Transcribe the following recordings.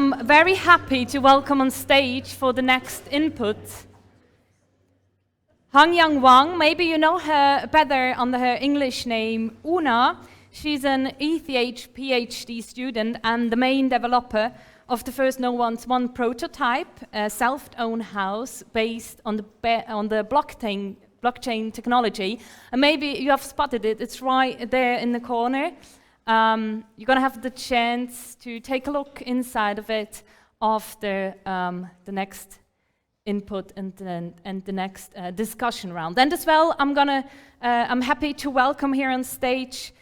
I'm very happy to welcome on stage for the next input Hangyang Wang. Maybe you know her better under her English name Una. She's an ETH PhD student and the main developer of the first No One's One prototype, a self-owned house based on the blockchain technology. And maybe you have spotted it, it's right there in the corner. You're going to have the chance to take a look inside of it after the next input and the next discussion round. And as well, I'm happy to welcome here on stage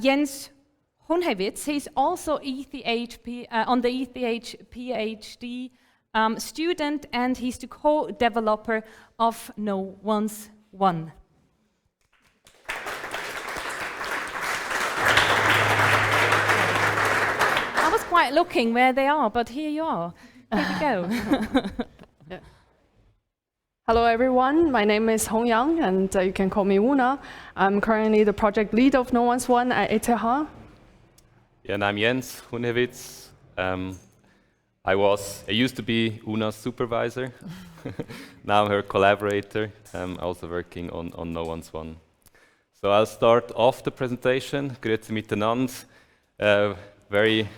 Jens Hunhewitz. He's also on the ETH PhD student, and he's the co-developer of No One's One. I was quite looking where they are, but here you are. Here we go. Yeah. Hello everyone, my name is Hong Yang, and you can call me Una. I'm currently the project lead of No One's One at ETH. Yeah, and I'm Jens Hunhewitz. I used to be Una's supervisor. Now I'm her collaborator. I'm also working on No One's One. So I'll start off the presentation. Grüezi miteinander. Very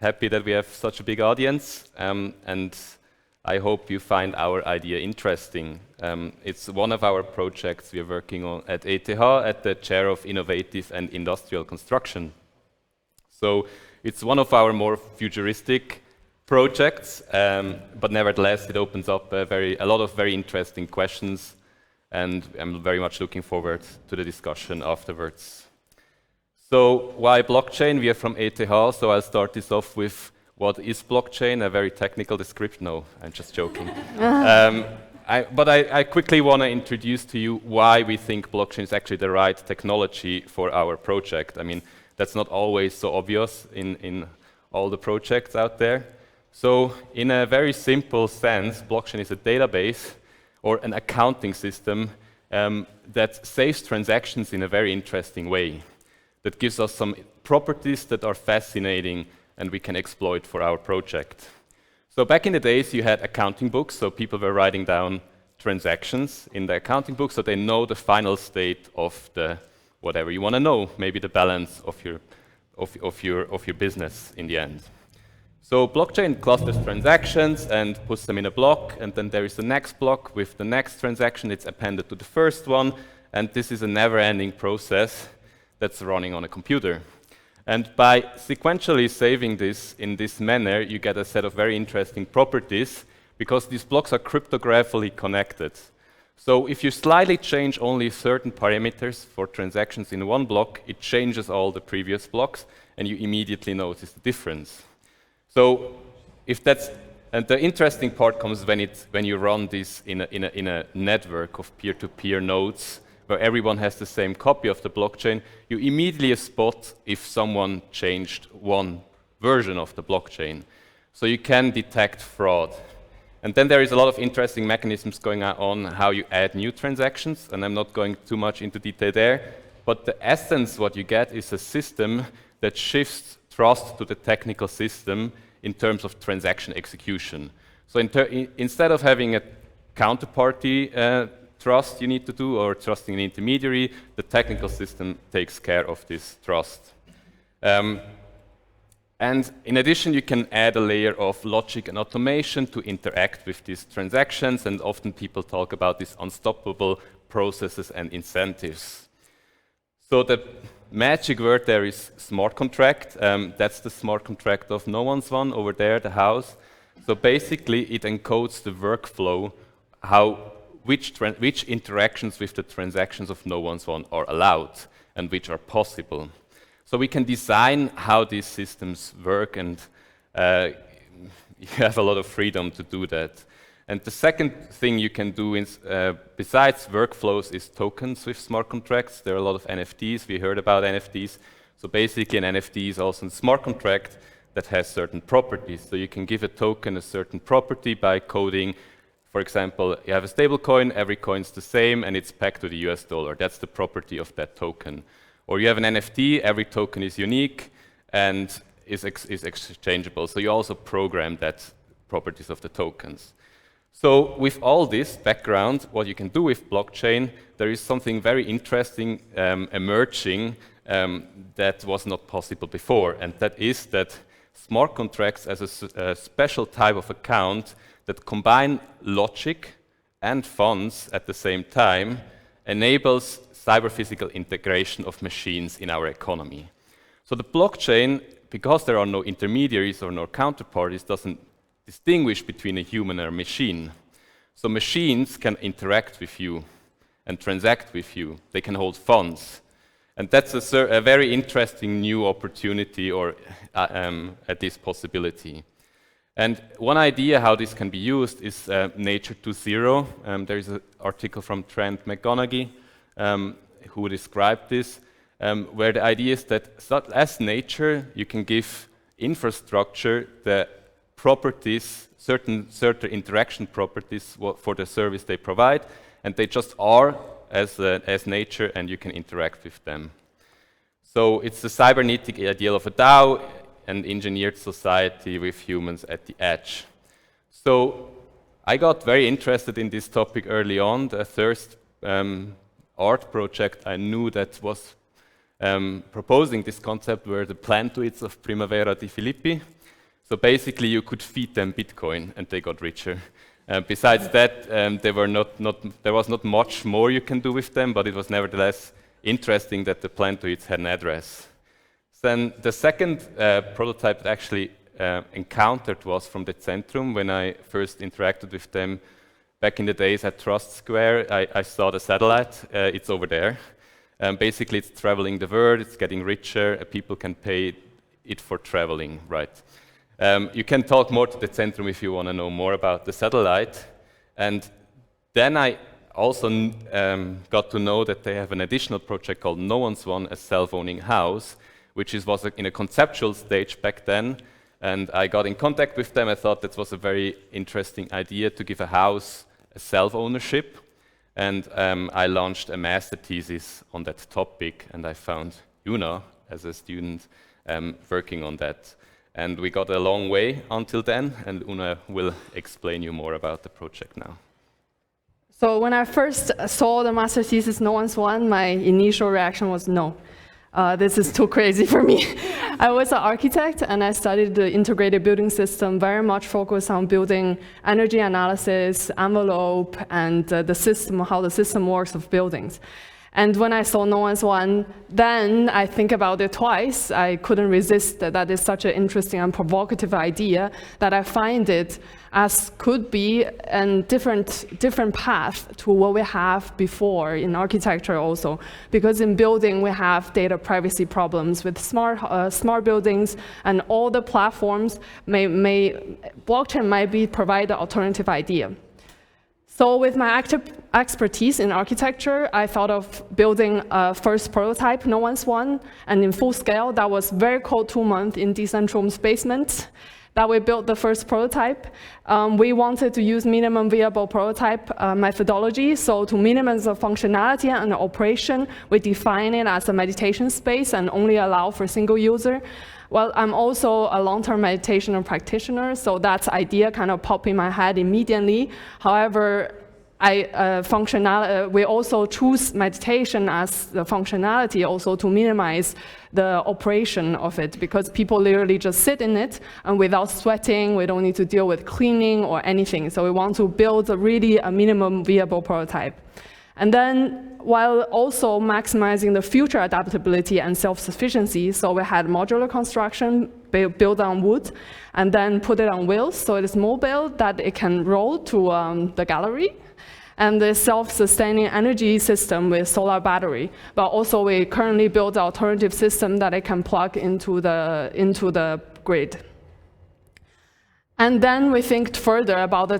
happy that we have such a big audience, and I hope you find our idea interesting. It's one of our projects we are working on at ETH at the Chair of Innovative and Industrial Construction. So it's one of our more futuristic projects, but nevertheless it opens up a lot of very interesting questions, and I'm very much looking forward to the discussion afterwards. So why blockchain? We are from ETH, so I'll start this off with what is blockchain, a very technical description. No, I'm just joking. But I quickly want to introduce to you why we think blockchain is actually the right technology for our project. I mean, that's not always so obvious in all the projects out there. So in a very simple sense, blockchain is a database or an accounting system that saves transactions in a very interesting way, that gives us some properties that are fascinating and we can exploit for our project. So back in the days, you had accounting books, so people were writing down transactions in the accounting book so they know the final state of the whatever you want to know, maybe the balance of your business in the end. So blockchain clusters transactions and puts them in a block, and then there is the next block with the next transaction. It's appended to the first one, and this is a never-ending process that's running on a computer. And by sequentially saving this in this manner, you get a set of very interesting properties because these blocks are cryptographically connected. So if you slightly change only certain parameters for transactions in one block, it changes all the previous blocks, and you immediately notice the difference. So and the interesting part comes when you run this in a network of peer-to-peer nodes, where everyone has the same copy of the blockchain, you immediately spot if someone changed one version of the blockchain. So you can detect fraud. And then there is a lot of interesting mechanisms going on how you add new transactions, and I'm not going too much into detail there, but the essence, what you get is a system that shifts trust to the technical system in terms of transaction execution. So instead of having a counterparty trust you need to do, or trusting an intermediary, the technical system takes care of this trust. And in addition, you can add a layer of logic and automation to interact with these transactions, and often people talk about these unstoppable processes and incentives. So the magic word there is smart contract. That's the smart contract of No One's One over there, the house. So basically, it encodes the workflow, which interactions with the transactions of No One's One are allowed and which are possible. So we can design how these systems work, and you have a lot of freedom to do that. And the second thing you can do is, besides workflows, is tokens with smart contracts. There are a lot of NFTs. We heard about NFTs. So basically an NFT is also a smart contract that has certain properties. So you can give a token a certain property by coding. For example, you have a stable coin, every coin's the same, and it's pegged to the US dollar. That's the property of that token. Or you have an NFT, every token is unique, and is exchangeable. So you also program that properties of the tokens. So with all this background, what you can do with blockchain, there is something very interesting emerging that was not possible before, and that is that smart contracts as a special type of account that combine logic and funds at the same time enables cyber-physical integration of machines in our economy. So the blockchain, because there are no intermediaries or no counterparties, doesn't distinguish between a human and a machine. So machines can interact with you and transact with you. They can hold funds. And that's a very interesting new opportunity or at this possibility. And one idea how this can be used is Nature 2.0. There is an article from Trent McGonaghy who described this, where the idea is that as nature, you can give infrastructure the properties, certain interaction properties for the service they provide, and they just are as nature, and you can interact with them. So it's the cybernetic ideal of a DAO, an engineered society with humans at the edge. So I got very interested in this topic early on. The first art project I knew that was proposing this concept were the Plantoids of Primavera di Filippi. So basically you could feed them Bitcoin and they got richer. Besides that, there was not much more you can do with them, but it was nevertheless interesting that the Plantoids had an address. Then the second prototype that actually encountered was from the Decentrum. When I first interacted with them back in the days at Trust Square, I saw the satellite. It's over there. Basically, it's traveling the world. It's getting richer. People can pay it for traveling, right? You can talk more to the Decentrum if you want to know more about the satellite. And then I also got to know that they have an additional project called No One's One, a self-owning house, which was in a conceptual stage back then. And I got in contact with them. I thought that was a very interesting idea to give a house a self-ownership. And I launched a master thesis on that topic, and I found Una as a student working on that. And we got a long way until then, and Una will explain you more about the project now. So when I first saw the master thesis No One's One, my initial reaction was no. This is too crazy for me. I was an architect and I studied the integrated building system, very much focused on building energy analysis, envelope, and the system, how the system works of buildings. And when I saw No One's One, then I think about it twice. I couldn't resist that is such an interesting and provocative idea that I find it as could be a different path to what we have before in architecture also. Because in building, we have data privacy problems with smart buildings, and all the platforms blockchain might provide an alternative idea. So with my active expertise in architecture, I thought of building a first prototype, No One's One, and in full scale. That was very cold 2 months in Decentrum's basement that we built the first prototype. We wanted to use minimum viable prototype methodology. So to minimize the functionality and the operation, we define it as a meditation space and only allow for single user. Well, I'm also a long-term meditation practitioner, so that idea kind of popped in my head immediately. However, we also choose meditation as the functionality also to minimize the operation of it, because people literally just sit in it and without sweating, we don't need to deal with cleaning or anything. So we want to build a minimum viable prototype. And then, while also maximizing the future adaptability and self-sufficiency, so we had modular construction built on wood, and then put it on wheels, so it is mobile, that it can roll to the gallery, and the self-sustaining energy system with solar battery. But also, we currently build an alternative system that it can plug into the grid. And then we think further about the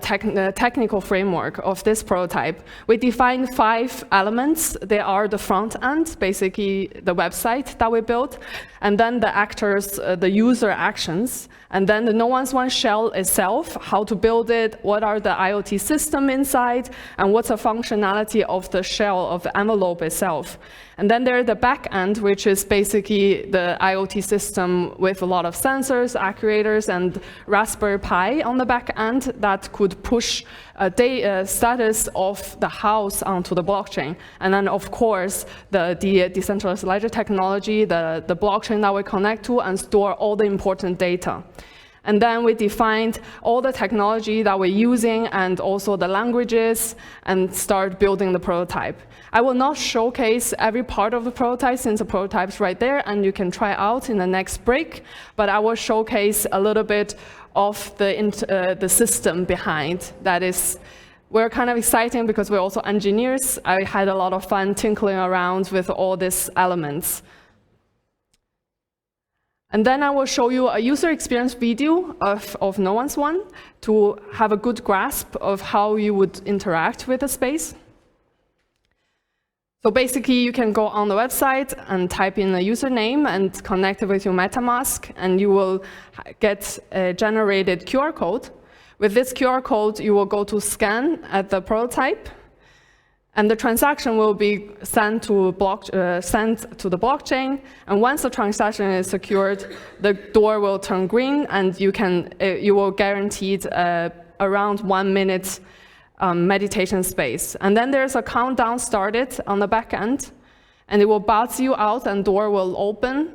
technical framework of this prototype. We defined 5 elements. They are the front end, basically the website that we built, and then the actors, the user actions, and then the No1's1 shell itself, how to build it, what are the IoT system inside, and what's the functionality of the shell of the envelope itself. And then there's the back end, which is basically the IoT system with a lot of sensors, actuators, and Raspberry Pi on the back end that could push status of the house onto the blockchain. And then, of course, the decentralized ledger technology, the blockchain that we connect to and store all the important data. And then we defined all the technology that we're using and also the languages and start building the prototype. I will not showcase every part of the prototype since the prototype's right there and you can try out in the next break, but I will showcase a little bit of the system behind. That is, we're kind of exciting because we're also engineers. I had a lot of fun tinkling around with all these elements. And then I will show you a user experience video of No1's1 to have a good grasp of how you would interact with the space. So basically, you can go on the website and type in a username and connect it with your MetaMask, and you will get a generated QR code. With this QR code, you will go to scan at the prototype, and the transaction will be sent to the blockchain. And once the transaction is secured, the door will turn green, and you will guaranteed around 1 minute meditation space. And then there's a countdown started on the back end, and it will buzz you out, and door will open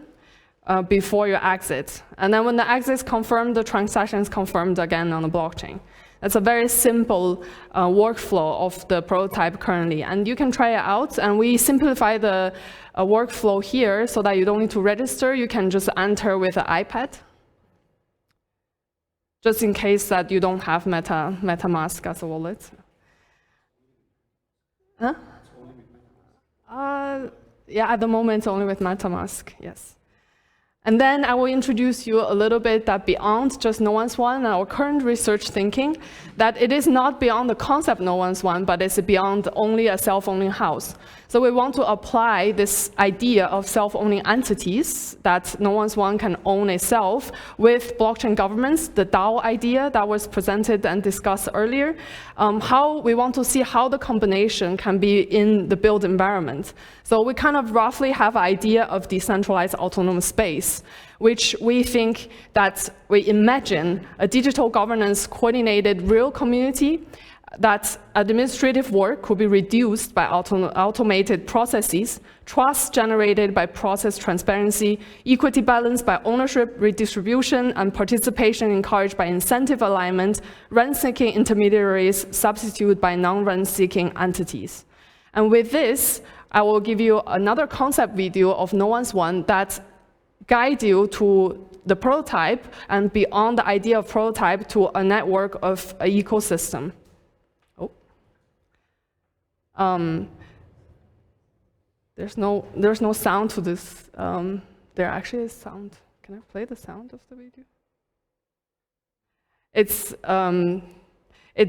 before you exit. And then when the exit is confirmed, the transaction is confirmed again on the blockchain. It's a very simple workflow of the prototype currently, and you can try it out. And we simplify the workflow here so that you don't need to register. You can just enter with an iPad, just in case that you don't have MetaMask as a wallet. Huh? Yeah, at the moment, only with MetaMask, yes. And then I will introduce you a little bit that beyond just No1's1 and our current research thinking, that it is not beyond the concept No1's1, but it's beyond only a self-owning house. So we want to apply this idea of self-owning entities, that No1's1 can own itself, with blockchain governments, the DAO idea that was presented and discussed earlier, how we want to see how the combination can be in the built environment. So we kind of roughly have an idea of decentralized autonomous space, which we think that we imagine a digital governance coordinated real community, that administrative work could be reduced by automated processes, trust generated by process transparency, equity balanced by ownership redistribution, and participation encouraged by incentive alignment, rent-seeking intermediaries substituted by non-rent-seeking entities. And with this, I will give you another concept video of No1's1 that guide you to the prototype and beyond the idea of prototype to a network of an ecosystem. There's no sound to this. There actually is sound. Can I play the sound of the video?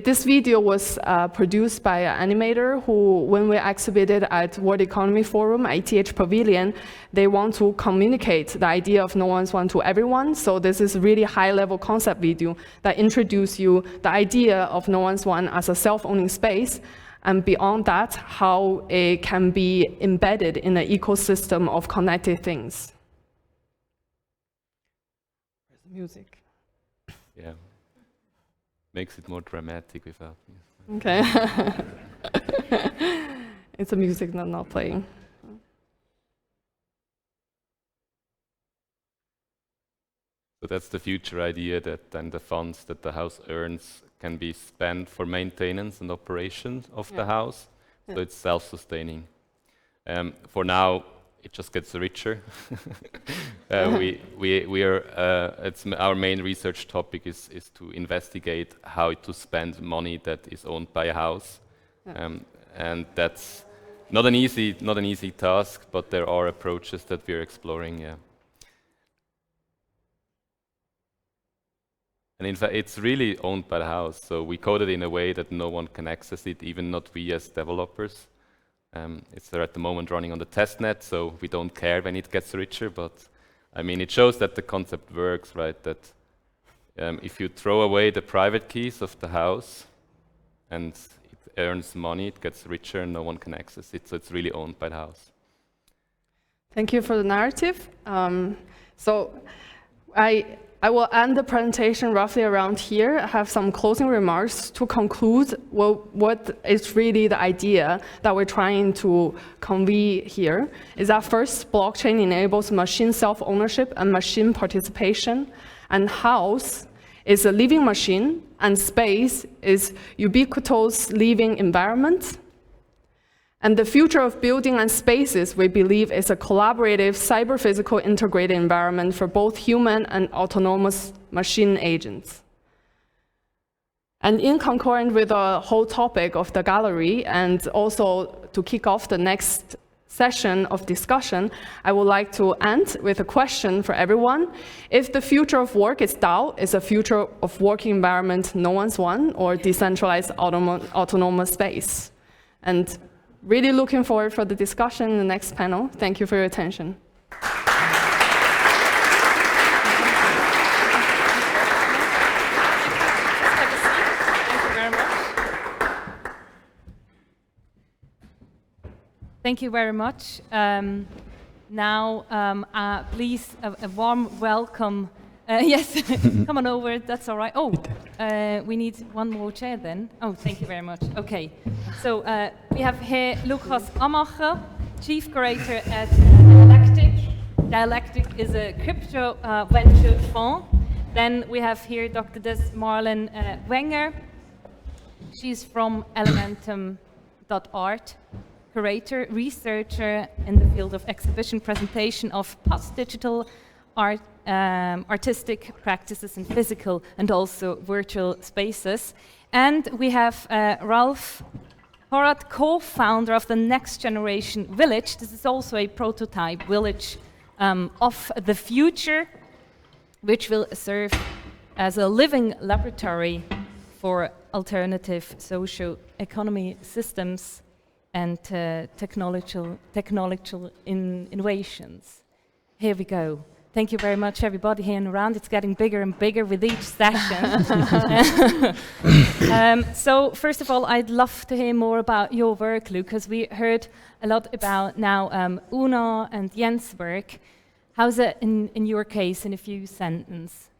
This video was produced by an animator who, when we exhibited at World Economy Forum, ETH Pavilion, they want to communicate the idea of No1's1 to everyone. So this is a really high-level concept video that introduces you the idea of No1's1 as a self-owning space, and beyond that, how it can be embedded in an ecosystem of connected things. Where's the music? Yeah. Makes it more dramatic without music. Okay. It's a music not playing. So that's the future idea, that then the funds that the house earns can be spent for maintenance and operation of the house. Yeah. So it's self-sustaining. For now, it just gets richer. We are. It's our main research topic is to investigate how to spend money that is owned by a house, and that's not an easy task. But there are approaches that we are exploring. Yeah. And in fact, it's really owned by the house. So we code it in a way that no one can access it, even not we as developers. It's at the moment running on the testnet, so we don't care when it gets richer. But I mean, it shows that the concept works, right? That if you throw away the private keys of the house and it earns money, it gets richer and no one can access it. So it's really owned by the house. Thank you for the narrative. So I will end the presentation roughly around here. I have some closing remarks to conclude what is really the idea that we're trying to convey here. Is that first, blockchain enables machine self-ownership and machine participation, and house is a living machine, and space is ubiquitous living environment. And the future of building and spaces, we believe, is a collaborative cyber-physical integrated environment for both human and autonomous machine agents. And in concurrent with the whole topic of the gallery, and also to kick off the next session of discussion, I would like to end with a question for everyone. If the future of work is DAO, is a future of working environment no one's one, or decentralized autonomous space? And really looking forward for the discussion in the next panel. Thank you for your attention. Thank you very much. Now, please, a warm welcome. Yes, come on over, that's all right. Oh, we need one more chair then. Oh, thank you very much. Okay, so we have here Lucas Amacher, Chief Curator at Dialectic. Dialectic is a crypto venture fund. Then we have here Dr. Marlene Wenger. She's from Elementum.art, curator, researcher in the field of exhibition presentation of post-digital art, artistic practices in physical and also virtual spaces. And we have Ralph Horat, co-founder of the Next Generation Village. This is also a prototype village of the future, which will serve as a living laboratory for alternative socio-economy systems and technological innovations. Here we go. Thank you very much, everybody here and around. It's getting bigger and bigger with each session. So first of all, I'd love to hear more about your work, Luke, because we heard a lot about now Una and Jens' work. How's it in your case, in a few sentences?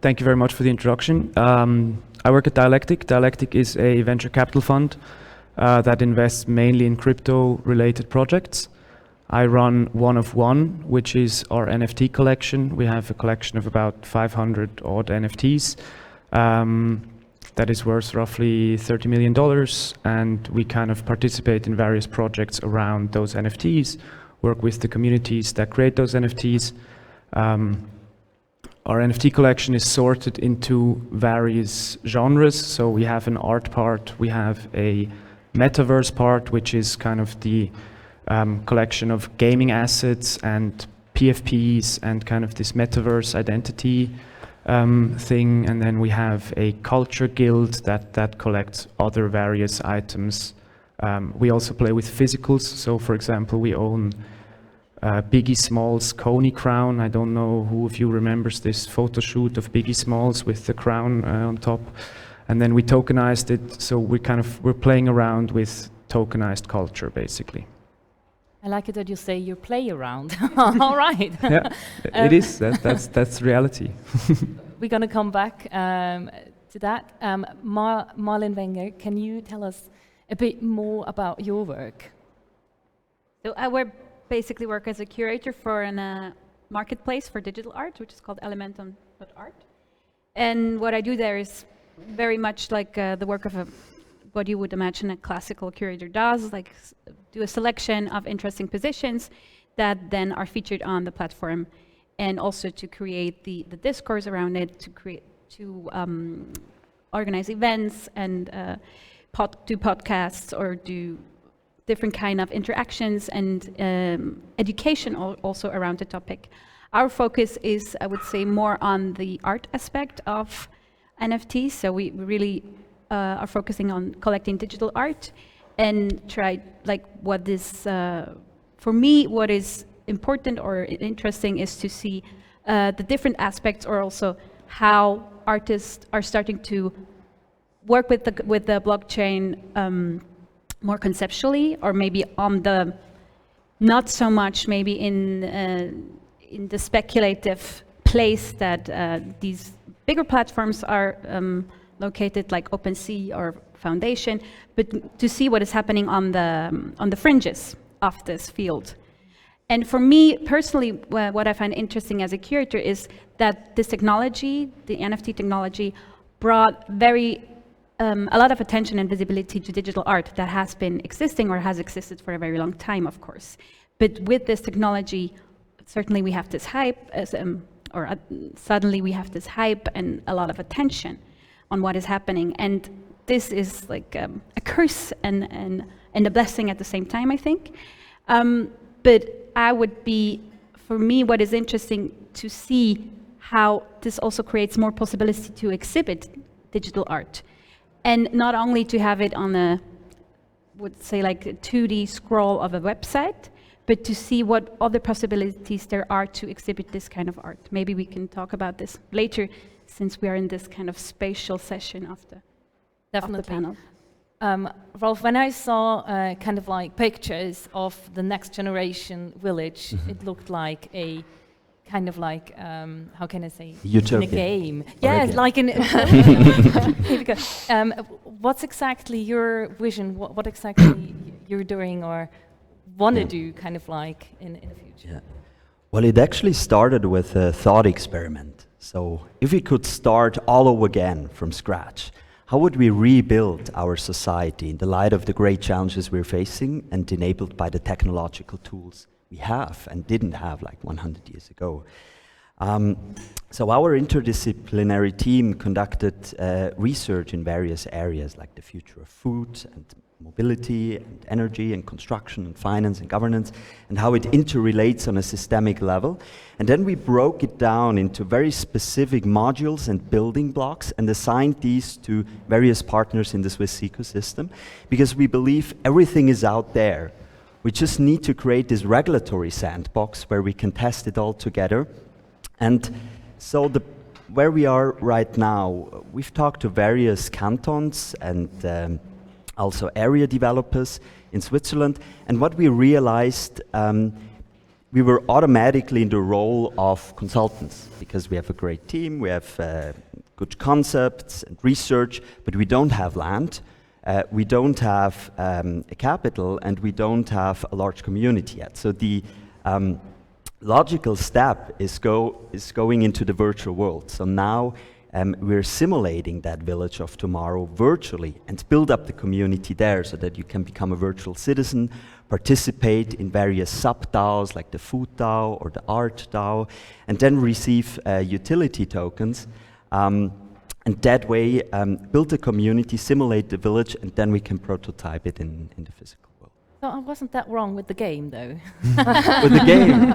Thank you very much for the introduction. I work at Dialectic. Dialectic is a venture capital fund that invests mainly in crypto-related projects. I run One of One, which is our NFT collection. We have a collection of about 500 odd NFTs that is worth roughly $30 million, and we kind of participate in various projects around those NFTs, work with the communities that create those NFTs. Our NFT collection is sorted into various genres. So we have an art part, we have a metaverse part, which is kind of the collection of gaming assets and PFPs and kind of this metaverse identity thing. And then we have a culture guild that collects other various items. We also play with physicals. So for example, we own Biggie Smalls' Coney crown. I don't know who of you remembers this photo shoot of Biggie Smalls with the crown on top. And then we tokenized it. So we're playing around with tokenized culture, basically. I like it that you say you play around. All right. Yeah, it is. That's reality. We're going to come back to that. Marlene Wenger, can you tell us a bit more about your work? So I basically work as a curator for a marketplace for digital art, which is called Elementum.art. And what I do there is very much like the work of what you would imagine a classical curator does, like do a selection of interesting positions that then are featured on the platform, and also to create the discourse around it, to organize events and do podcasts or do different kind of interactions and education also around the topic. Our focus is, I would say, more on the art aspect of NFTs. So we really are focusing on collecting digital art and try, like, what is, for me, what is important or interesting is to see the different aspects, or also how artists are starting to work with the blockchain more conceptually, or maybe on the not so much maybe in the speculative place that these bigger platforms are located, like OpenSea or Foundation, but to see what is happening on the fringes of this field. And for me personally, what I find interesting as a curator is that this technology, the NFT technology, brought a lot of attention and visibility to digital art that has been existing or has existed for a very long time, of course. But with this technology, certainly we have this hype, suddenly we have this hype and a lot of attention on what is happening. And this is like a curse and a blessing at the same time, I think. But for me, what is interesting to see how this also creates more possibility to exhibit digital art. And not only to have it on would say like a 2D scroll of a website, but to see what other possibilities there are to exhibit this kind of art. Maybe we can talk about this later, since we are in this kind of spatial session of the panel. Rolf, when I saw kind of like pictures of the next generation village, it looked like a kind of like, how can I say? Utopia. In a game. Yes, like in here we go. What's exactly your vision? What exactly you're doing or want to do kind of like in the future? Yeah. Well, it actually started with a thought experiment. So if we could start all over again from scratch, how would we rebuild our society in the light of the great challenges we're facing and enabled by the technological tools we have and didn't have like 100 years ago? So our interdisciplinary team conducted research in various areas like the future of food and mobility and energy and construction and finance and governance, and how it interrelates on a systemic level. And then we broke it down into very specific modules and building blocks and assigned these to various partners in the Swiss ecosystem, because we believe everything is out there. We just need to create this regulatory sandbox where we can test it all together. And so where we are right now, we've talked to various cantons and also area developers in Switzerland, and what we realized, we were automatically in the role of consultants, because we have a great team, we have good concepts and research, but we don't have land, we don't have a capital, and we don't have a large community yet. So the logical step is going into the virtual world. So now we're simulating that village of tomorrow virtually and build up the community there so that you can become a virtual citizen, participate in various sub-DAOs like the Food DAO or the Art DAO, and then receive utility tokens. And that way, build a community, simulate the village, and then we can prototype it in the physical world. So I wasn't that wrong with the game, though. With the game?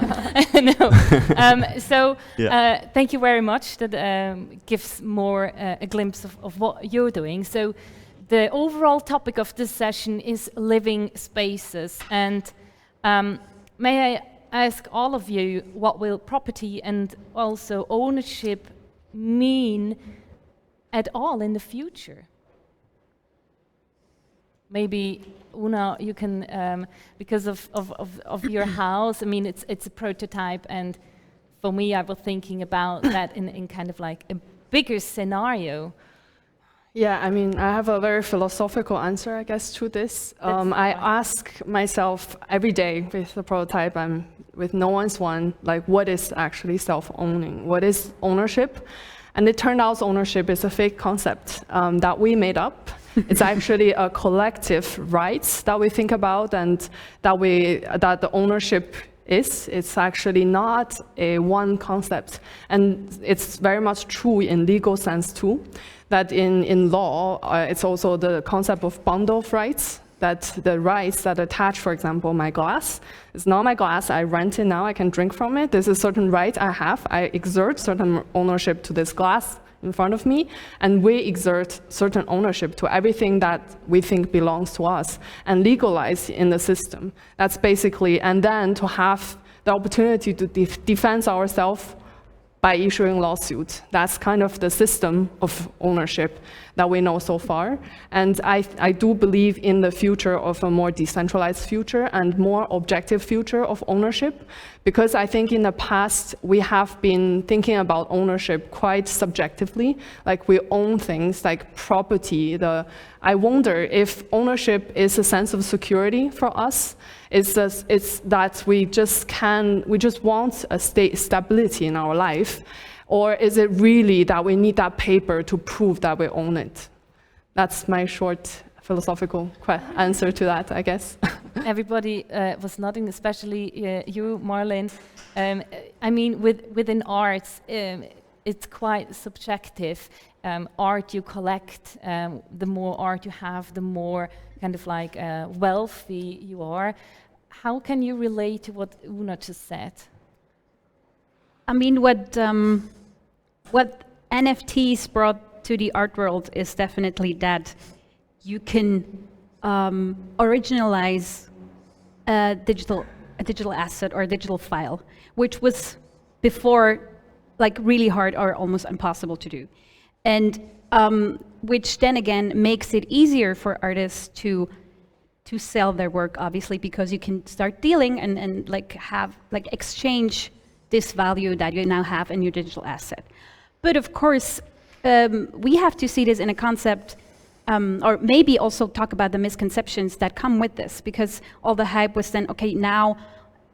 No. Yeah. Thank you very much. That gives more a glimpse of what you're doing. So the overall topic of this session is living spaces. And may I ask all of you, what will property and also ownership mean at all in the future? Maybe Una, you can, because of your house, I mean, it's a prototype, and for me, I was thinking about that in kind of like a bigger scenario. Yeah, I mean, I have a very philosophical answer, I guess, to this. I ask myself every day with the prototype and with No One's One, like, what is actually self-owning? What is ownership? And it turned out ownership is a fake concept that we made up. It's actually a collective rights that we think about, and that the ownership is. It's actually not a one concept. And it's very much true in legal sense too, that in law, it's also the concept of bundle of rights that the rights that attach, for example, my glass. It's not my glass, I rent it now, I can drink from it. There's a certain right I have. I exert certain ownership to this glass in front of me, and we exert certain ownership to everything that we think belongs to us and legalize in the system. That's basically, and then to have the opportunity to defend ourselves by issuing lawsuits. That's kind of the system of ownership that we know so far. And I do believe in the future of a more decentralized future and more objective future of ownership, because I think in the past we have been thinking about ownership quite subjectively, like we own things like property. I wonder if ownership is a sense of security for us. It's that we just want a stability in our life, or is it really that we need that paper to prove that we own it? That's my short philosophical answer to that, I guess. Everybody was nodding, especially you, Marlene. I mean, within arts, it's quite subjective. Art you collect, the more art you have, the more kind of like wealthy you are. How can you relate to what Una just said? I mean, what NFTs brought to the art world is definitely that you can originalize a digital asset or a digital file, which was before like really hard or almost impossible to do, and which then again makes it easier for artists to sell their work, obviously, because you can start dealing and like have like exchange this value that you now have in your digital asset. But of course, we have to see this in a concept, or maybe also talk about the misconceptions that come with this, because all the hype was then, okay, now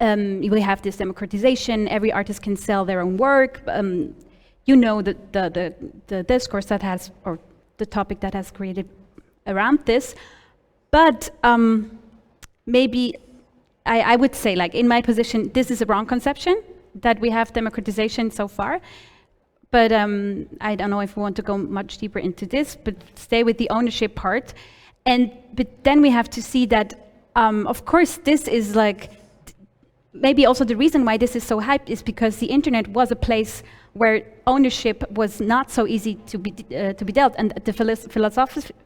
we have this democratization, every artist can sell their own work. You know, the discourse that has, or the topic that has created around this. But maybe I would say, like in my position, this is a wrong conception that we have democratization so far. But I don't know if we want to go much deeper into this, but stay with the ownership part. But then we have to see that, of course, this is like, maybe also the reason why this is so hyped is because the internet was a place where ownership was not so easy to be dealt, and the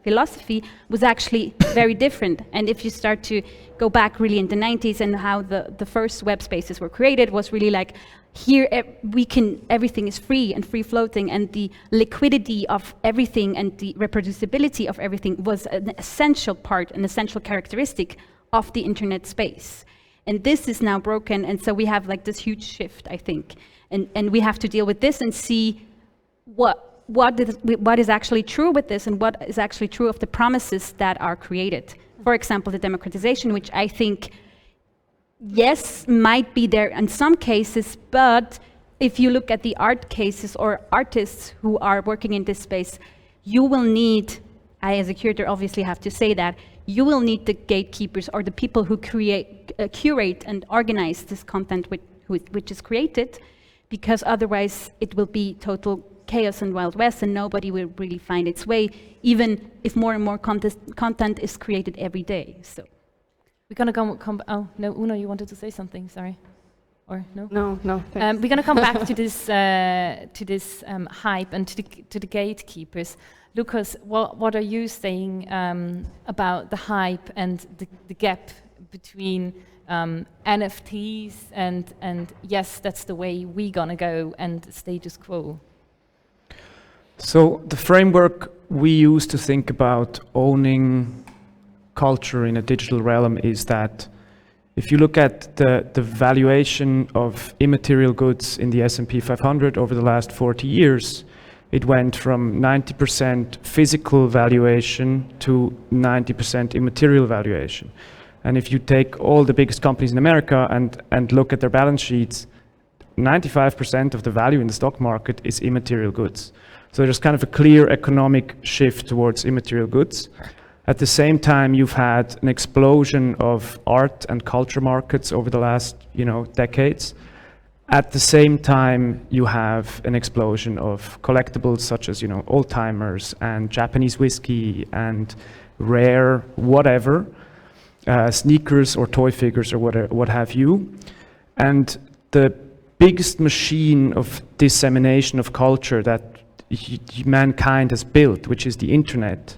philosophy was actually very different. And if you start to go back really in the 90s and how the first web spaces were created, was really like, here everything is free and free floating, and the liquidity of everything and the reproducibility of everything was an essential part, an essential characteristic of the internet space. And this is now broken, and so we have like this huge shift, I think. And we have to deal with this and see what is actually true with this and what is actually true of the promises that are created. For example, the democratization, which I think, yes, might be there in some cases, but if you look at the art cases or artists who are working in this space, you will need, I as a curator obviously have to say that, you will need the gatekeepers or the people who curate and organize this content which is created, because otherwise it will be total chaos and Wild West and nobody will really find its way, even if more and more content is created every day. So we're going to come. Oh no, Una, you wanted to say something? Sorry, or no? No. Thanks. We're going to come back to this hype and to the gatekeepers. Lucas, what are you saying about the hype and the gap between NFTs and yes, that's the way we're gonna go, and status quo? So the framework we use to think about owning culture in a digital realm is that if you look at the valuation of immaterial goods in the S&P 500 over the last 40 years, it went from 90% physical valuation to 90% immaterial valuation. And if you take all the biggest companies in America and look at their balance sheets, 95% of the value in the stock market is immaterial goods. So there's kind of a clear economic shift towards immaterial goods. At the same time, you've had an explosion of art and culture markets over the last, decades. At the same time, you have an explosion of collectibles such as, old timers and Japanese whiskey and rare whatever. sneakers or toy figures or what have you. And the biggest machine of dissemination of culture that mankind has built, which is the internet,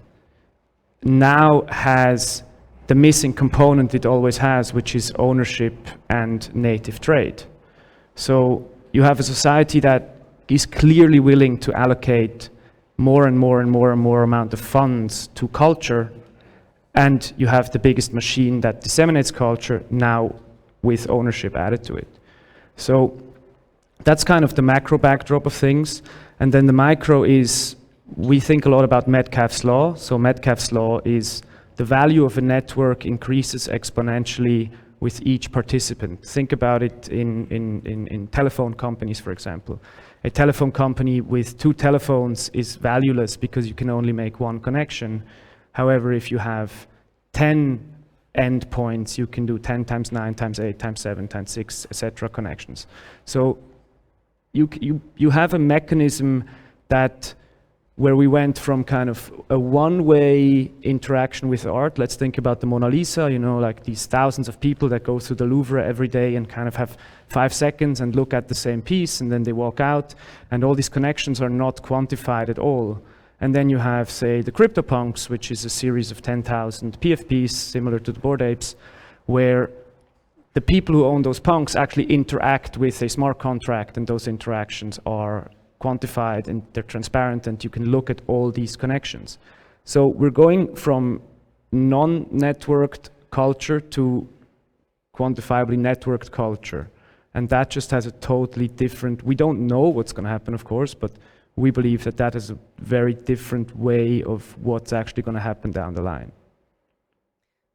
now has the missing component it always has, which is ownership and native trade. So you have a society that is clearly willing to allocate more and more and more and more amount of funds to culture, and you have the biggest machine that disseminates culture now with ownership added to it. So that's kind of the macro backdrop of things. And then the micro is, we think a lot about Metcalfe's law. So Metcalfe's law is the value of a network increases exponentially with each participant. Think about it in telephone companies, for example. A telephone company with 2 telephones is valueless because you can only make 1 connection. However, if you have 10 endpoints, you can do 10 times 9 times 8 times 7 times 6, etc. connections. So you have a mechanism that where we went from kind of a one-way interaction with art. Let's think about the Mona Lisa, you know, like these thousands of people that go through the Louvre every day and kind of have 5 seconds and look at the same piece and then they walk out, and all these connections are not quantified at all. And then you have, say, the CryptoPunks, which is a series of 10,000 PFPs, similar to the Bored Apes, where the people who own those punks actually interact with a smart contract, and those interactions are quantified and they're transparent, and you can look at all these connections. So we're going from non-networked culture to quantifiably networked culture. And that just has a totally different, we don't know what's going to happen, of course, but we believe that that is a very different way of what's actually going to happen down the line.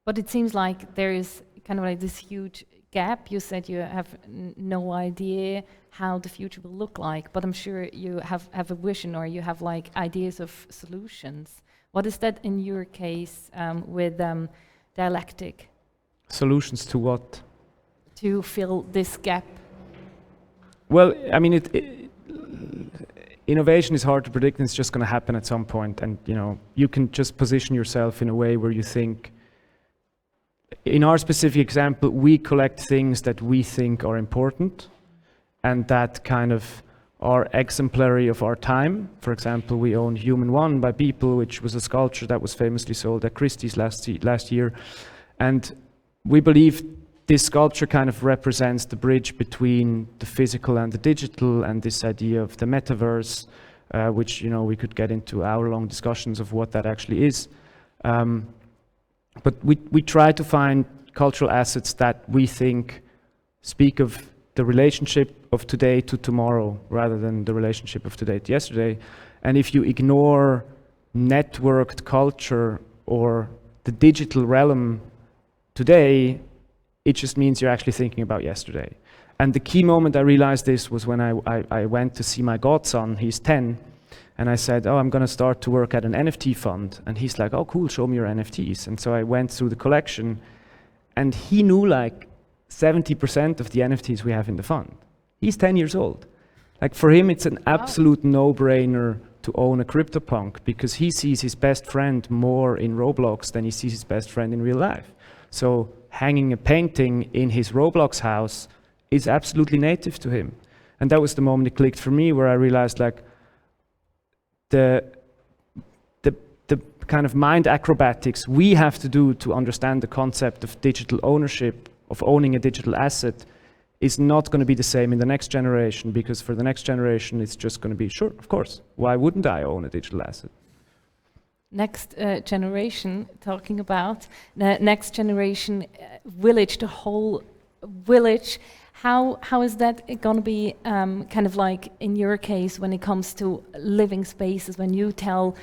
But it seems like there is kind of like this huge gap. You said you have no idea how the future will look like, but I'm sure you have a vision, or you have like ideas of solutions. What is that in your case with dialectic? Solutions to what? To fill this gap? Well, I mean, innovation is hard to predict, and it's just going to happen at some point. And you know, you can just position yourself in a way where you think. In our specific example, we collect things that we think are important, and that kind of are exemplary of our time. For example, we own Human One by Beeple, which was a sculpture that was famously sold at Christie's last year. And we believe this sculpture kind of represents the bridge between the physical and the digital, and this idea of the metaverse, which, you know, we could get into hour-long discussions of what that actually is. But we try to find cultural assets that we think speak of the relationship of today to tomorrow rather than the relationship of today to yesterday. And if you ignore networked culture or the digital realm today, it just means you're actually thinking about yesterday. And the key moment I realized this was when I went to see my godson. He's 10. And I said, oh, I'm going to start to work at an NFT fund. And he's like, oh, cool, show me your NFTs. And so I went through the collection, and he knew like 70% of the NFTs we have in the fund. He's 10 years old. Like, for him, it's an absolute no-brainer to own a CryptoPunk, because he sees his best friend more in Roblox than he sees his best friend in real life. So hanging a painting in his Roblox house is absolutely native to him. And that was the moment it clicked for me, where I realized, like, the kind of mind acrobatics we have to do to understand the concept of digital ownership, of owning a digital asset, is not going to be the same in the next generation, because for the next generation it's just going to be, sure, of course, why wouldn't I own a digital asset? Next generation, talking about the next generation village, the whole village. How is that going to be kind of like in your case when it comes to living spaces, when you tell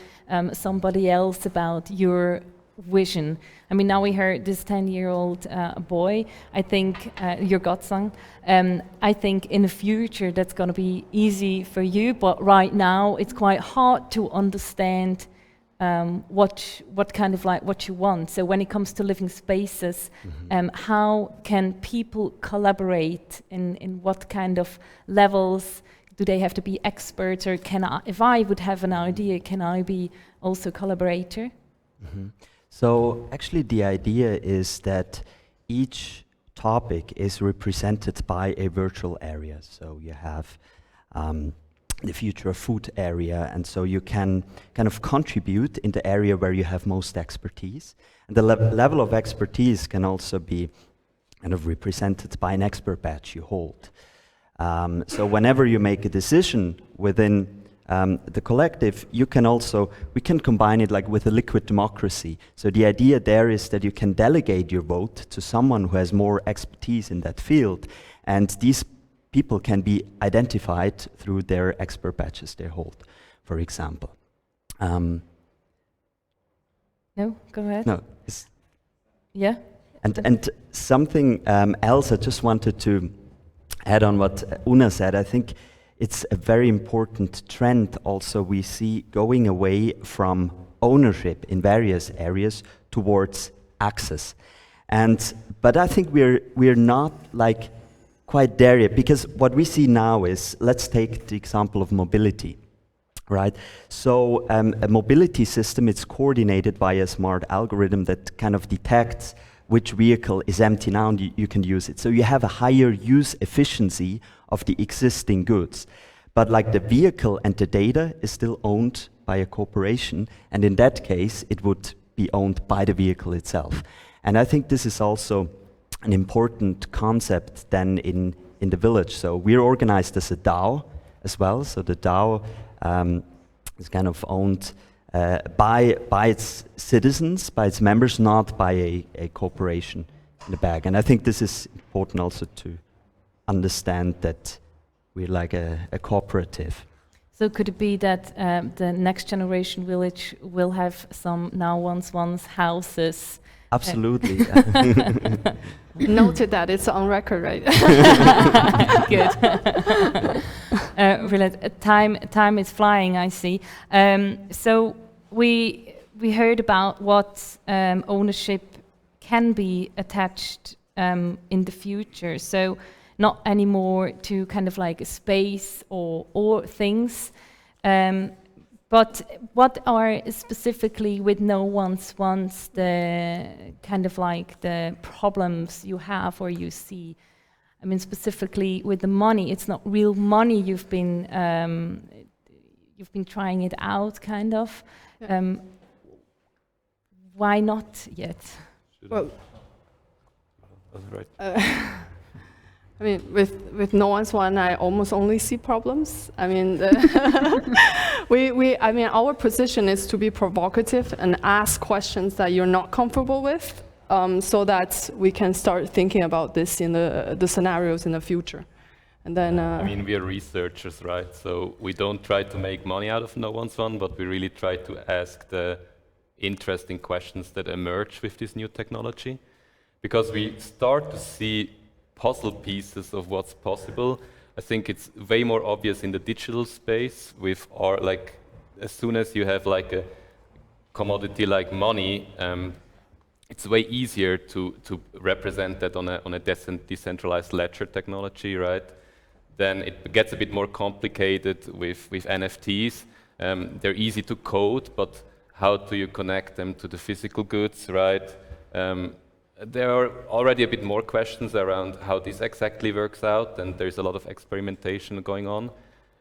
somebody else about your vision? I mean, now we heard this 10-year-old boy, I think, your godson. I think in the future that's going to be easy for you, but right now it's quite hard to understand what kind of like what you want. So when it comes to living spaces, how can people collaborate in what kind of levels? Do they have to be experts, or can I, if I would have an idea, can I be also collaborator? So actually the idea is that each topic is represented by a virtual area. So you have the future of food area, and so you can kind of contribute in the area where you have most expertise. And the level of expertise can also be kind of represented by an expert badge you hold. So whenever you make a decision within the collective, we can combine it like with a liquid democracy. So the idea there is that you can delegate your vote to someone who has more expertise in that field, and these people can be identified through their expert badges they hold, for example. No, go ahead. No, Yeah. and something else I just wanted to add on what Una said. I think it's a very important trend also we see going away from ownership in various areas towards access. But I think we're not like quite there yet, because what we see now is, let's take the example of mobility, right? So a mobility system, it's coordinated by a smart algorithm that kind of detects which vehicle is empty now and you can use it. So you have a higher use efficiency of the existing goods. But like the vehicle and the data is still owned by a corporation, and in that case, it would be owned by the vehicle itself. And I think this is also an important concept then in the village. So we're organized as a DAO as well. So the DAO is kind of owned by its citizens, by its members, not by a corporation in the back. And I think this is important also to understand that we're like a cooperative. So could it be that the next generation village will have some now once houses? Absolutely. Noted that it's on record, right? Good. Brilliant. Time is flying, I see. So we heard about what ownership can be attached in the future. So not anymore to kind of like a space or things. But what are specifically with No One's Wants the kind of like the problems you have or you see? I mean, specifically with the money, it's not real money. You've been trying it out, kind of. Yeah. Why not yet? Well, Right. I mean, with No One's One, I almost only see problems. I mean, I mean, our position is to be provocative and ask questions that you're not comfortable with, so that we can start thinking about this in the scenarios in the future. And then, I mean, we are researchers, right? So we don't try to make money out of No One's One, but we really try to ask the interesting questions that emerge with this new technology, because we start to see puzzle pieces of what's possible. I think it's way more obvious in the digital space with our, like, as soon as you have like a commodity like money, it's way easier to represent that on a decentralized ledger technology, right? Then it gets a bit more complicated with NFTs. They're easy to code, but how do you connect them to the physical goods, right? There are already a bit more questions around how this exactly works out, and there's a lot of experimentation going on.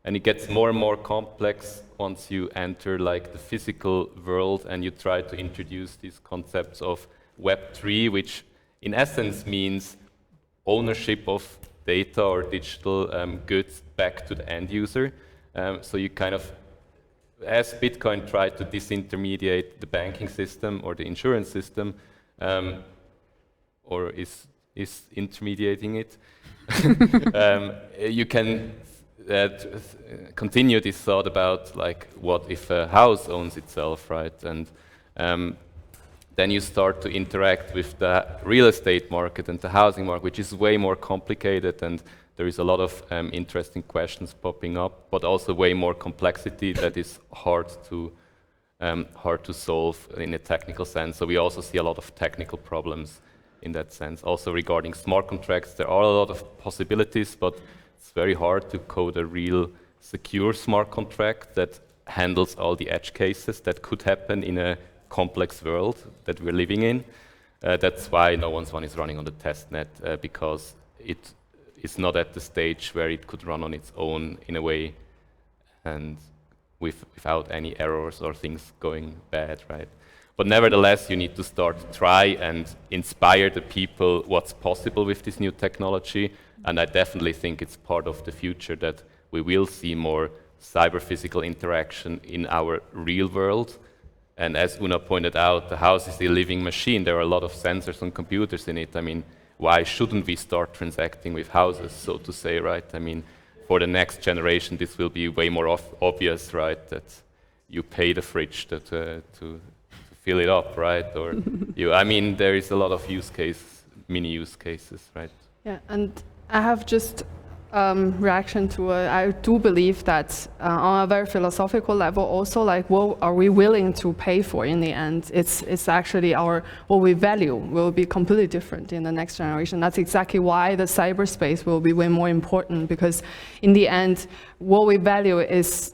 And it gets more and more complex once you enter like the physical world and you try to introduce these concepts of Web3, which in essence means ownership of data or digital goods back to the end user. So you kind of, as Bitcoin tried to disintermediate the banking system or the insurance system, or is intermediating it, you can continue this thought about like what if a house owns itself, right? And then you start to interact with the real estate market and the housing market, which is way more complicated, and there is a lot of interesting questions popping up, but also way more complexity that is hard to solve in a technical sense. So we also see a lot of technical problems in that sense. Also regarding smart contracts, there are a lot of possibilities, but it's very hard to code a real secure smart contract that handles all the edge cases that could happen in a complex world that we're living in. That's why No One's One is running on the testnet, because it is not at the stage where it could run on its own in a way, and without any errors or things going bad, right? But nevertheless, you need to start to try and inspire the people what's possible with this new technology. And I definitely think it's part of the future that we will see more cyber-physical interaction in our real world. And as Una pointed out, the house is a living machine. There are a lot of sensors and computers in it. I mean, why shouldn't we start transacting with houses, so to say, right? I mean, for the next generation, this will be way more obvious, right? That you pay the fridge to fill it up, right? Or I mean, there is a lot of use cases, mini use cases, right? Yeah, and I have just reaction to it. I do believe that on a very philosophical level also, like, what are we willing to pay for in the end? It's actually what we value will be completely different in the next generation. That's exactly why the cyberspace will be way more important, because in the end, what we value is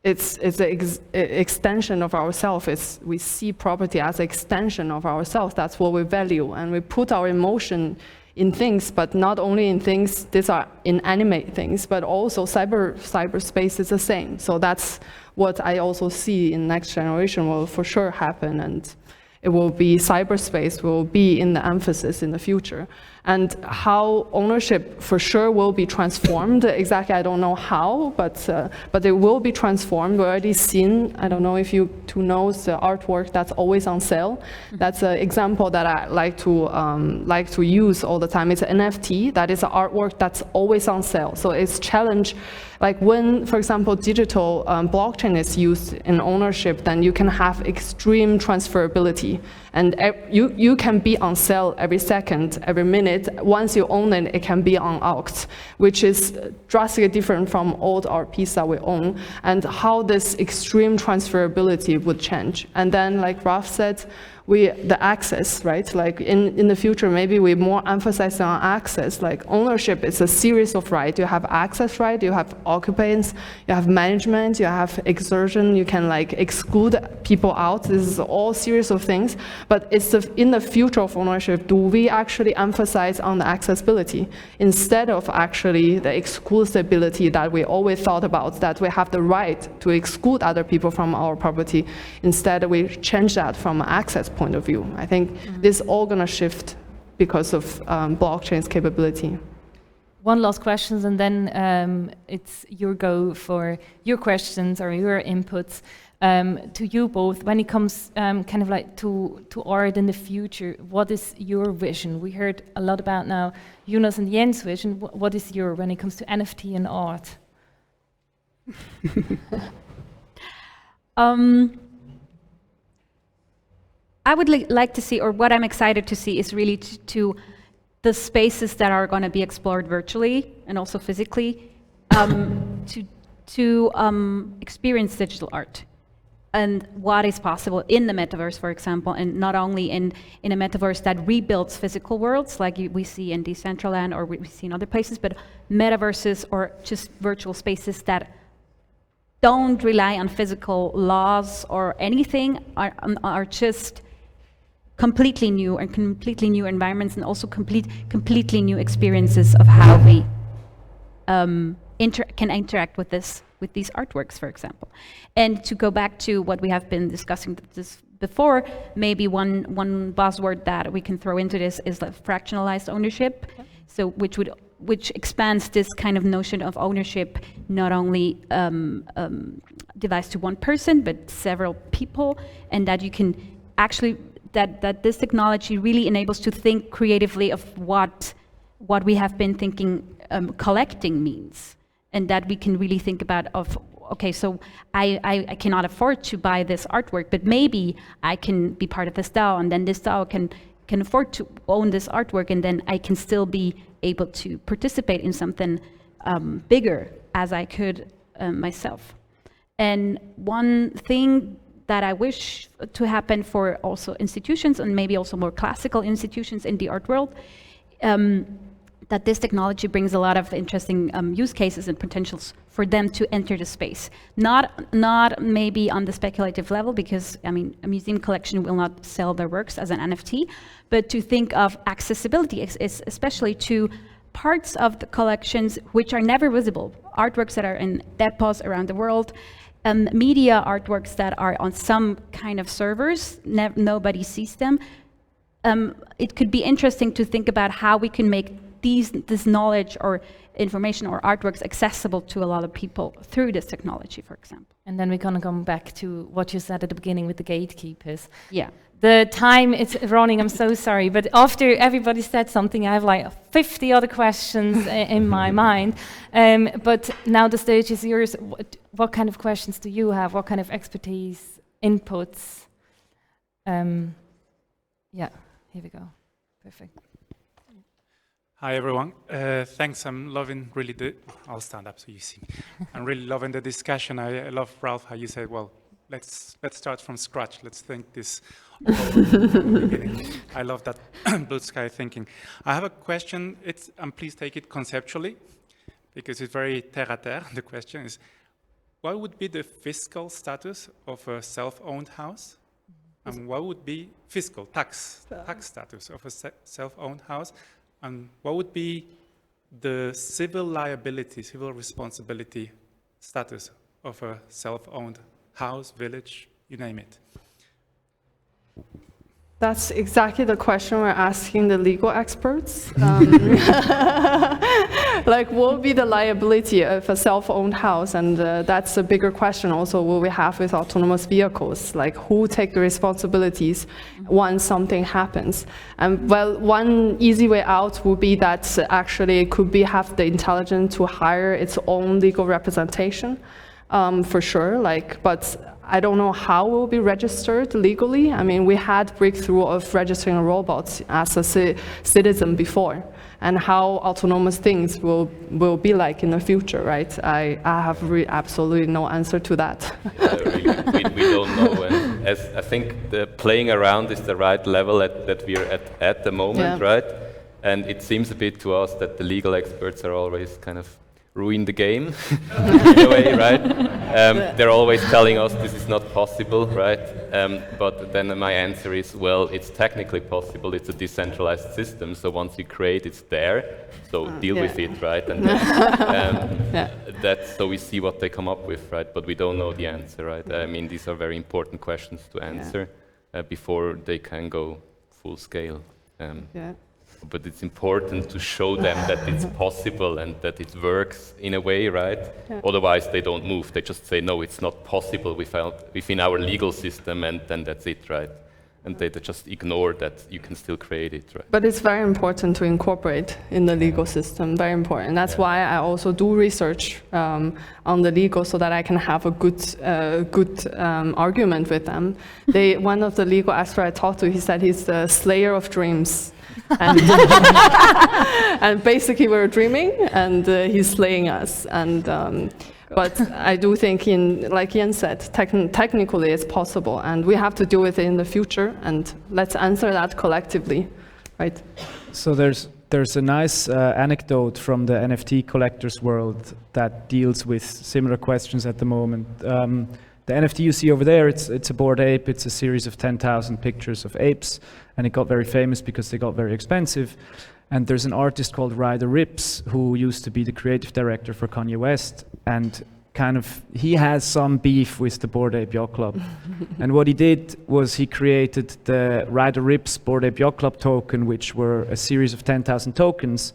it's an extension of ourselves. We see property as an extension of ourselves. That's what we value, and we put our emotion in things, but not only in things. These are inanimate things, but also cyberspace is the same. So that's what I also see in next generation will for sure happen, and it will be cyberspace will be in the emphasis in the future. And how ownership for sure will be transformed. Exactly, I don't know how, but it will be transformed. We've already seen, I don't know if you two know, the artwork that's always on sale. That's an example that I like to use all the time. It's an NFT, that is an artwork that's always on sale. So it's challenge, like when, for example, digital blockchain is used in ownership, then you can have extreme transferability. And you can be on sale every second, every minute. Once you own it, it can be on auct, which is drastically different from old art piece that we own, and how this extreme transferability would change. And then, like Ralph said, the access, right? Like in the future, maybe we more emphasize on access. Like ownership is a series of rights. You have access right, you have occupants, you have management, you have exertion, you can like exclude people out. This is all series of things. But it's in the future of ownership, do we actually emphasize on the accessibility instead of actually the exclusivity that we always thought about, that we have the right to exclude other people from our property? Instead, we change that from access point of view. I think this is all going to shift because of blockchain's capability. One last question, and then it's your go for your questions or your inputs to you both. When it comes kind of like to art in the future, what is your vision? We heard a lot about now Jonas and Jens' vision. What is your when it comes to NFT and art? I would like to see, or what I'm excited to see, is really to the spaces that are going to be explored virtually and also physically, to experience digital art and what is possible in the metaverse, for example, and not only in a metaverse that rebuilds physical worlds like we see in Decentraland or we see in other places, but metaverses or just virtual spaces that don't rely on physical laws or anything, are just completely new and completely new environments, and also completely new experiences of how we can interact with these artworks, for example. And to go back to what we have been discussing this before, maybe one buzzword that we can throw into this is like fractionalized ownership. Okay. So which expands this kind of notion of ownership, not only devised to one person, but several people, and that you can actually that this technology really enables to think creatively of what we have been thinking collecting means, and that we can really think about okay, so I cannot afford to buy this artwork, but maybe I can be part of this DAO, and then this DAO can afford to own this artwork, and then I can still be able to participate in something bigger as I could myself. And one thing that I wish to happen for also institutions, and maybe also more classical institutions in the art world, that this technology brings a lot of interesting use cases and potentials for them to enter the space. Not maybe on the speculative level, because I mean, a museum collection will not sell their works as an NFT, but to think of accessibility, especially to parts of the collections which are never visible, artworks that are in depots around the world, media artworks that are on some kind of servers, nobody sees them. It could be interesting to think about how we can make this knowledge or information or artworks accessible to a lot of people through this technology, for example. And then we're going to come back to what you said at the beginning with the gatekeepers. Yeah. The time is running, I'm so sorry, but after everybody said something, I have like 50 other questions in my mind. But now the stage is yours. What kind of questions do you have? What kind of expertise, inputs? Yeah, here we go. Perfect. Hi everyone. Thanks. I'm loving really I'll stand up so you see me. I'm really loving the discussion. I love, Ralph, how you said, well, let's start from scratch. Let's think this over from the beginning. I love that blue sky thinking. I have a question. And please take it conceptually, because it's very terre à terre. The question is, what would be the fiscal status of a self-owned house? And what would be fiscal tax status of a self-owned house? And what would be the civil liability, civil responsibility status of a self-owned house, village, you name it? That's exactly the question we're asking the legal experts. Like, what would be the liability of a self-owned house? And that's a bigger question also what we have with autonomous vehicles. Like, who take the responsibilities once something happens? And well, one easy way out would be that actually it could be have the intelligence to hire its own legal representation, for sure. Like, but I don't know how it will be registered legally. I mean, we had breakthrough of registering robots as a citizen before, and how autonomous things will be like in the future, right? I have absolutely no answer to that. Really, we don't know. And as I think the playing around is the right level that we're at the moment, right? And it seems a bit to us that the legal experts are always kind of ruin the game in a way, right? They're always telling us this is not possible, right? But then my answer is, well, it's technically possible. It's a decentralized system, so once you create, it's there. So deal with it, right? And that's so we see what they come up with, right? But we don't know the answer, right? I mean, these are very important questions to answer before they can go full scale. But it's important to show them that it's possible and that it works in a way, right? Otherwise, they don't move. They just say, no, it's not possible within our legal system, and then that's it, right? And they just ignore that you can still create it, right? But it's very important to incorporate in the legal system, very important. That's why I also do research on the legal, so that I can have a good argument with them. One of the legal experts I talked to, he said he's the slayer of dreams. And, and basically we're dreaming, and he's slaying us. And but I do think, like Ian said, technically it's possible, and we have to deal with it in the future. And let's answer that collectively, right? So there's a nice anecdote from the NFT collectors world that deals with similar questions at the moment. The NFT you see over there, it's a Bored Ape. It's a series of 10,000 pictures of apes, and it got very famous because they got very expensive. And there's an artist called Ryder Ripps who used to be the creative director for Kanye West, and he has some beef with the Bored Ape Yacht Club. And what he did was he created the Ryder Ripps Bored Ape Yacht Club token, which were a series of 10,000 tokens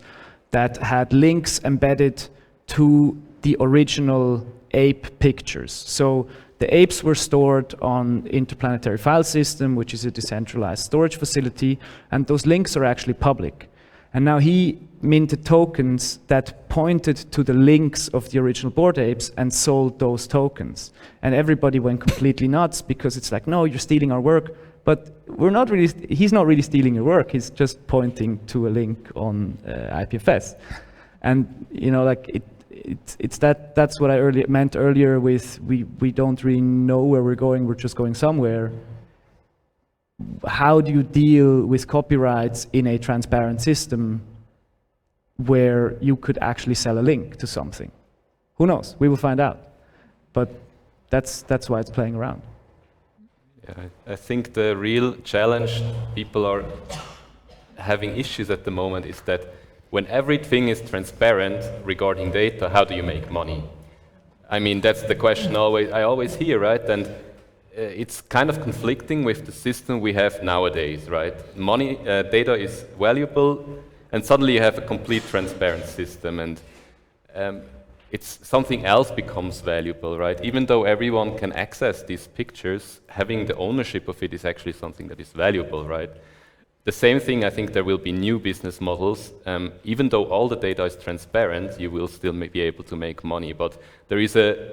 that had links embedded to the original ape pictures. So the apes were stored on Interplanetary File System, which is a decentralized storage facility, and those links are actually public. And now he minted tokens that pointed to the links of the original Bored Apes and sold those tokens. And everybody went completely nuts, because it's like, no, you're stealing our work. But he's not really stealing your work, he's just pointing to a link on IPFS. And that's what I meant earlier with we don't really know where we're going, we're just going somewhere. How do you deal with copyrights in a transparent system where you could actually sell a link to something. Who knows? We will find out. But that's why it's playing around. Yeah, I think the real challenge people are having issues at the moment is that when everything is transparent regarding data, how do you make money? I mean, that's the question I always hear, right? And it's kind of conflicting with the system we have nowadays, right? Money, data is valuable, and suddenly you have a complete transparent system, and it's something else becomes valuable, right? Even though everyone can access these pictures, having the ownership of it is actually something that is valuable, right? The same thing, I think there will be new business models. Even though all the data is transparent, you will still be able to make money, but there is a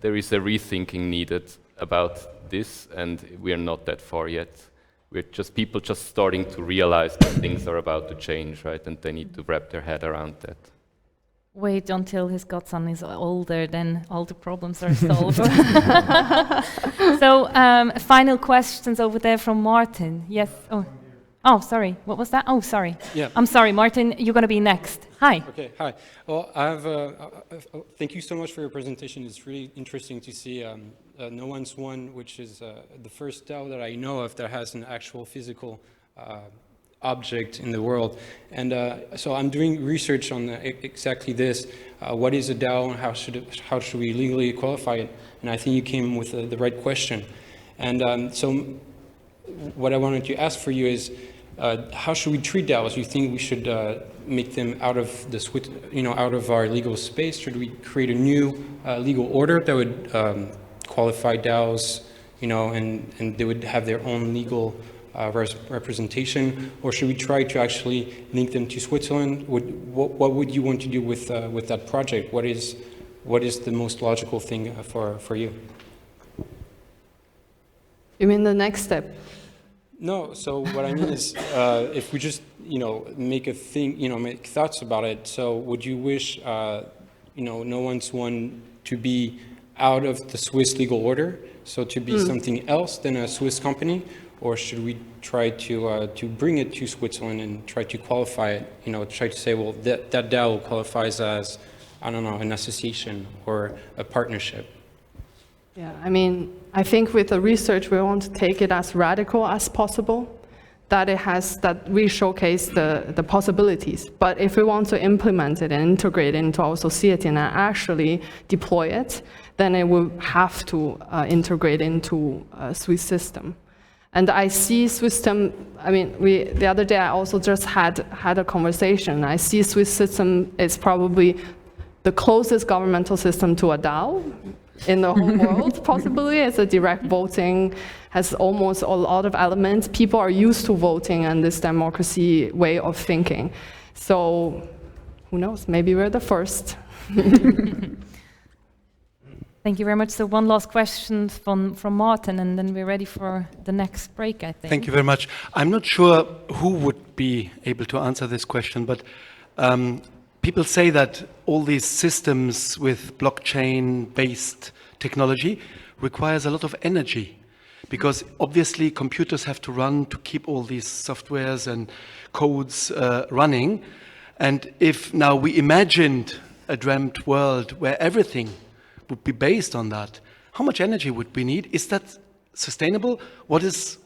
rethinking needed about this, and we are not that far yet. We're just people just starting to realize that things are about to change, right? And they need to wrap their head around that. Wait until his godson is older, then all the problems are solved. So, final questions over there from Martin. Yes. Oh, sorry. What was that? Oh, sorry. Yeah. I'm sorry, Martin. You're going to be next. Hi. Okay. Hi. Well, thank you so much for your presentation. It's really interesting to see No One's One, which is the first DAO that I know of that has an actual physical object in the world. And so I'm doing research on exactly this. What is a DAO and how should we legally qualify it? And I think you came with the right question. And so what I wanted to ask for you is, how should we treat DAOs? You think we should make them out of the out of our legal space? Should we create a new legal order that would qualify DAOs, and they would have their own legal representation, or should we try to actually link them to Switzerland? What would you want to do with that project? What is the most logical thing for you? You mean the next step? No. So what I mean is, if we just make a thing, make thoughts about it. So would you wish, No One's One to be out of the Swiss legal order, so to be something else than a Swiss company? Or should we try to bring it to Switzerland and try to qualify it? Try to say, well, that DAO qualifies as, I don't know, an association or a partnership. Yeah, I mean, I think with the research, we want to take it as radical as possible, that we showcase the possibilities. But if we want to implement it and integrate it into our society and actually deploy it, then it will have to integrate into a Swiss system. And I see Swiss system, I mean, the other day I also just had a conversation. I see Swiss system is probably the closest governmental system to a DAO in the whole world, possibly. It's a direct voting, has almost a lot of elements. People are used to voting and this democracy way of thinking. So who knows, maybe we're the first. Thank you very much. So one last question from Martin, and then we're ready for the next break, I think. Thank you very much. I'm not sure who would be able to answer this question, but people say that all these systems with blockchain-based technology requires a lot of energy, because obviously computers have to run to keep all these softwares and codes running. And if now we imagined a dreamt world where everything would be based on that, how much energy would we need? Is that sustainable? What is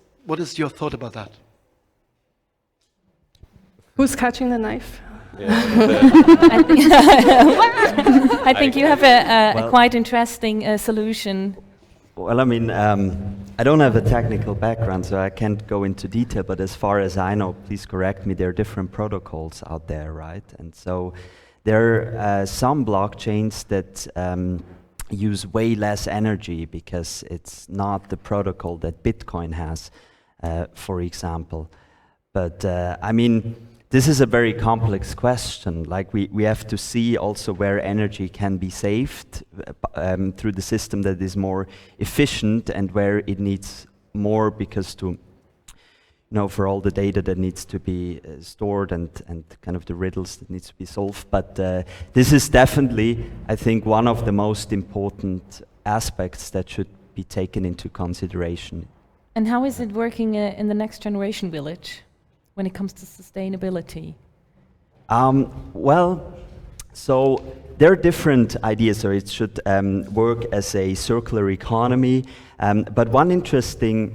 your thought about that? Who's catching the knife? Yeah, I think you have a quite interesting solution. Well, I mean, I don't have a technical background, so I can't go into detail, but as far as I know, please correct me, there are different protocols out there, right? And so there are some blockchains that use way less energy because it's not the protocol that Bitcoin has, for example. But I mean, this is a very complex question. Like we have to see also where energy can be saved through the system that is more efficient, and where it needs more because for all the data that needs to be stored and kind of the riddles that needs to be solved. But this is definitely, I think, one of the most important aspects that should be taken into consideration. And how is it working in the next generation village when it comes to sustainability? Well, so there are different ideas, or it should work as a circular economy. But one interesting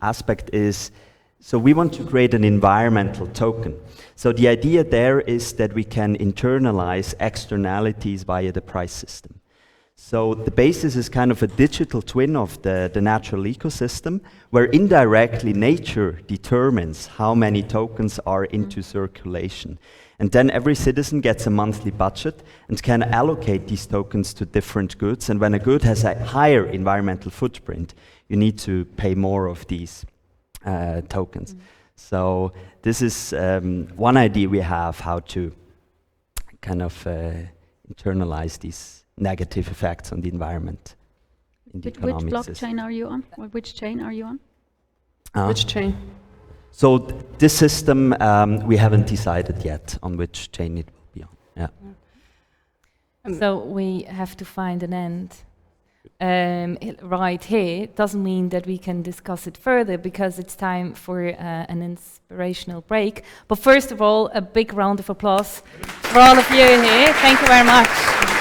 aspect is, so we want to create an environmental token. So the idea there is that we can internalize externalities via the price system. So the basis is kind of a digital twin of the natural ecosystem, where indirectly nature determines how many tokens are into circulation. And then every citizen gets a monthly budget and can allocate these tokens to different goods. And when a good has a higher environmental footprint, you need to pay more of these tokens. So this is one idea we have, how to kind of internalize these negative effects on the environment in the Which economic blockchain system. are you on? Or which chain are you on? Which chain? So this system, we haven't decided yet on which chain it will be on. Yeah. So we have to find an end right here. It doesn't mean that we can discuss it further because it's time for an inspirational break. But first of all, a big round of applause for all of you here. Thank you very much.